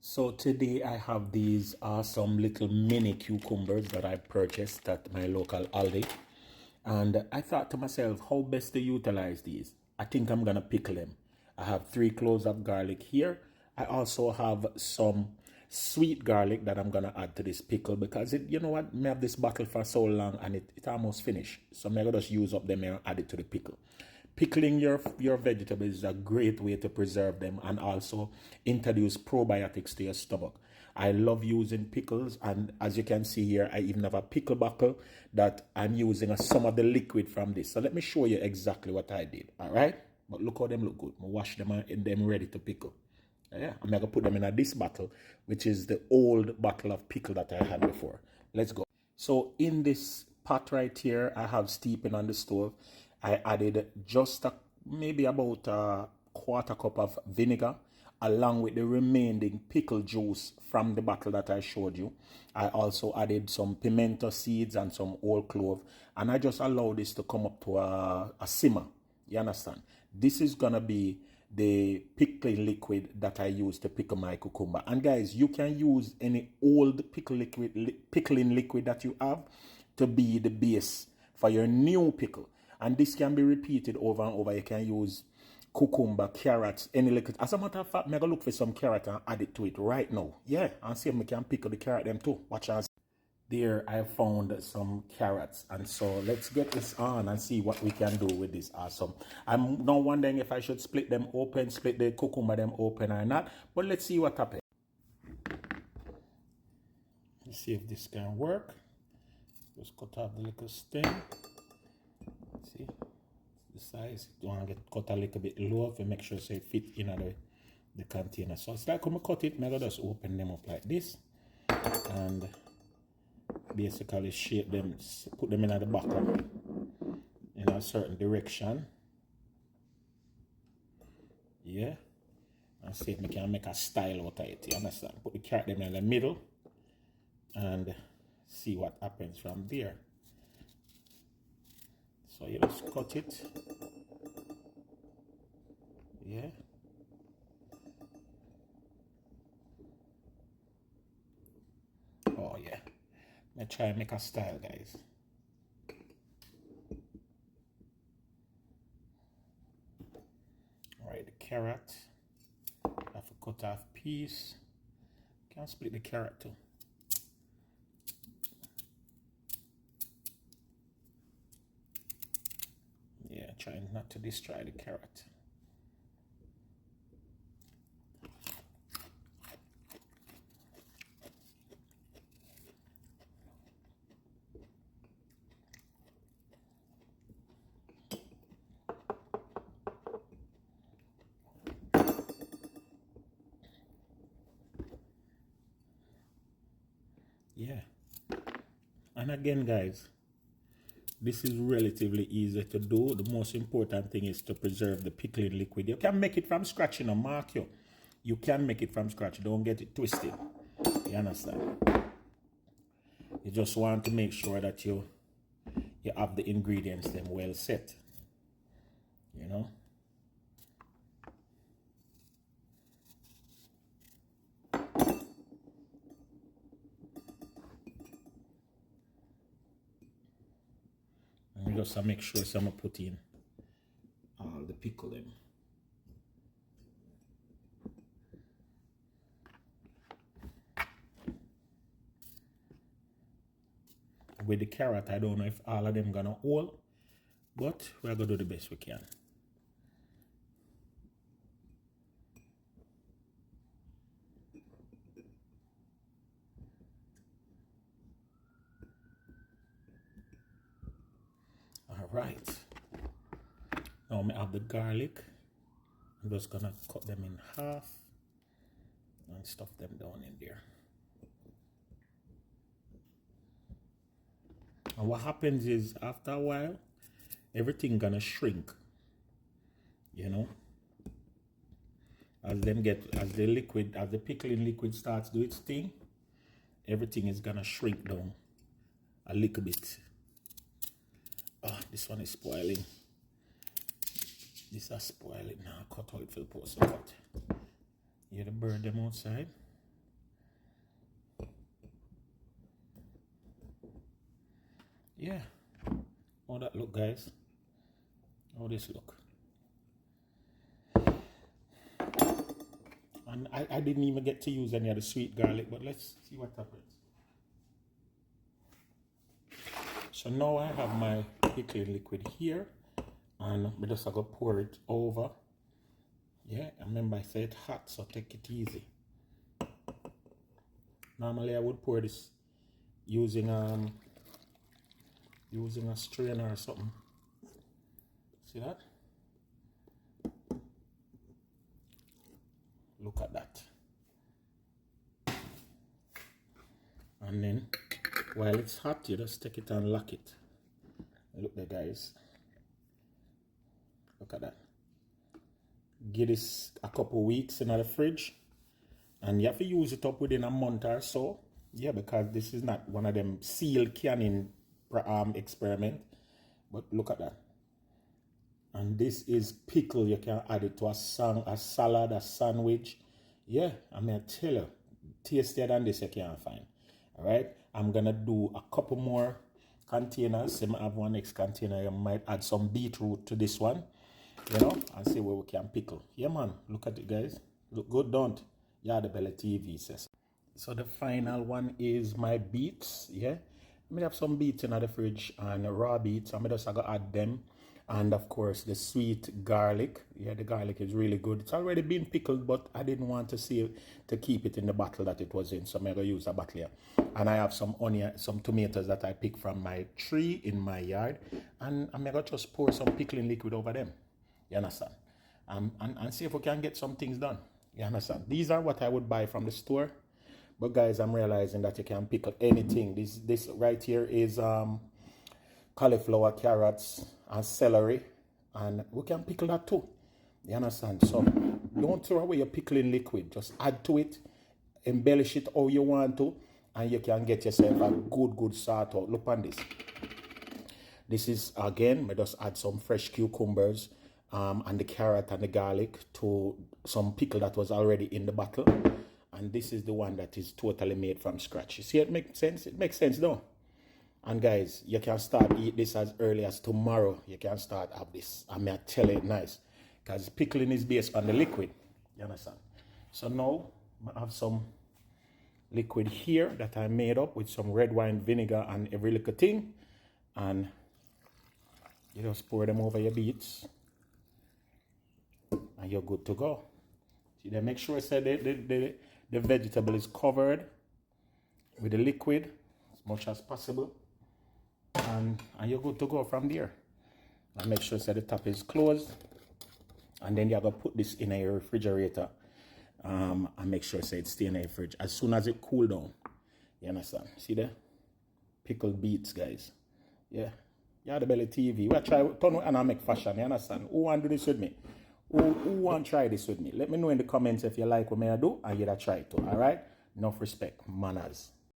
So today I have these awesome little mini cucumbers that I purchased at my local Aldi. And I thought to myself, how best to utilize these? I think I'm going to pickle them. I have 3 cloves of garlic here. I also have some sweet garlic that I'm going to add to this pickle because you know what? I have this bottle for so long and it almost finished. So I'm going to just use up them and add it to the pickle. Pickling your vegetables is a great way to preserve them and also introduce probiotics to your stomach. I love using pickles, and as you can see here, I even have a pickle bottle that I'm using some of the liquid from this. So let me show you exactly what I did, all right? But look how them look good. I wash them and them ready to pickle. Yeah, I'm going to put them in this bottle, which is the old bottle of pickle that I had before. Let's go. So in this pot right here, I have steeping on the stove. I added just maybe about a quarter cup of vinegar along with the remaining pickle juice from the bottle that I showed you. I also added some pimento seeds and some whole clove, and I just allowed this to come up to a simmer. You understand? This is gonna be the pickling liquid that I use to pickle my cucumber. And guys, you can use any old pickling liquid that you have to be the base for your new pickle. And this can be repeated over and over. You can use cucumber, carrots, any liquid. As a matter of fact, I'm going to look for some carrot and add it to it right now. Yeah, and see if I can pickle the carrot them too. Watch out. There I found some carrots, and so let's get this on and see what we can do with this. Awesome. I'm now wondering if I should split them open, split the cucumber them open or not, but let's see what happens. Let's see if this can work. Just cut off the little stem. See the size. You want to get cut a little bit lower to make sure so it fit in the container. So it's like when I cut it, I just open them up like this and basically shape them, put them in at the bottom in a certain direction. Yeah, and see if we can make a style out of it. You understand? Put the carrot them in the middle and see what happens from there. So you just cut it. Yeah. Oh yeah. Let's try and make a style, guys. Alright, the carrot. I have a cut off piece. Can split the carrot too. Yeah, trying not to destroy the carrot. Yeah. And again, guys, this is relatively easy to do. The most important thing is to preserve the pickling liquid. You can make it from scratch, you know, mark you. You can make it from scratch. Don't get it twisted. You understand? You just want to make sure that you have the ingredients them well set. You know? And just make sure some put in all the pickle them. With the carrot, I don't know if all of them gonna hold, but we're gonna do the best we can. All right. Now I have the garlic. I'm just gonna cut them in half and stuff them down in there. And what happens is after a while, everything gonna shrink. You know, as the pickling liquid starts do its thing, everything is gonna shrink down a little bit. Oh, this one is spoiling. This is spoiling now. Cut out for the post cut. You hear the bird them outside? yeah. How that look, guys? How this look? And I didn't even get to use any of the sweet garlic, but let's see what happens. So now I have my pickling liquid here, and I just going to pour it over. Yeah, remember I said hot, so take it easy. Normally I would pour this using a strainer or something. See that? Look at that. And then while it's hot, you just take it and lock it. Look there, guys. Look at that. Give this a couple weeks in the fridge, and you have to use it up within a month or so. Yeah, because this is not one of them sealed canning experiment. But look at that. And this is pickle. You can add it to a salad, a sandwich. Yeah, I mean, I tell you, tastier than this you can't find. All right, I'm gonna do a couple more containers. So I have one next container. I might add some beetroot to this one, you know, and see where we can pickle. Yeah, man, look at it, guys. Look good, don't? Yardie TV says. So the final one is my beets. Yeah, I have some beets in the fridge and raw beets. I'm just gonna add them. And of course the sweet garlic. Yeah, the garlic is really good. It's already been pickled, but I didn't want to keep it in the bottle that it was in, so I'm gonna use a bottle here. And I have some onion, some tomatoes that I picked from my tree in my yard, and I'm gonna just pour some pickling liquid over them. You understand? And see if we can get some things done. You understand? These are what I would buy from the store, but guys, I'm realizing that you can pickle anything. This right here is cauliflower, carrots, and celery, and we can pickle that too. You understand? So don't throw away your pickling liquid. Just add to it, embellish it how you want to, and you can get yourself a good start out. Look on this. This is, again, I just add some fresh cucumbers and the carrot and the garlic to some pickle that was already in the bottle. And this is the one that is totally made from scratch. You see, it makes sense? It makes sense, though. And guys, you can start eat this as early as tomorrow. You can start have this. I mean, I tell you, nice. Because pickling is based on the liquid. You understand? So now, I have some liquid here that I made up with some red wine vinegar and every little thing. And you just pour them over your beets. And you're good to go. See, then make sure the vegetable is covered with the liquid as much as possible. And you're good to go from there. And make sure the top is closed. And then you have to put this in a refrigerator. And make sure it stays in a fridge as soon as it cool down. You understand? See there? Pickled beets, guys. Yeah. Yardie TV. We try turn and I make fashion. You understand? Who want to do this with me? Who want to try this with me? Let me know in the comments if you like what I do and you try it too. Alright? Enough respect. Manners.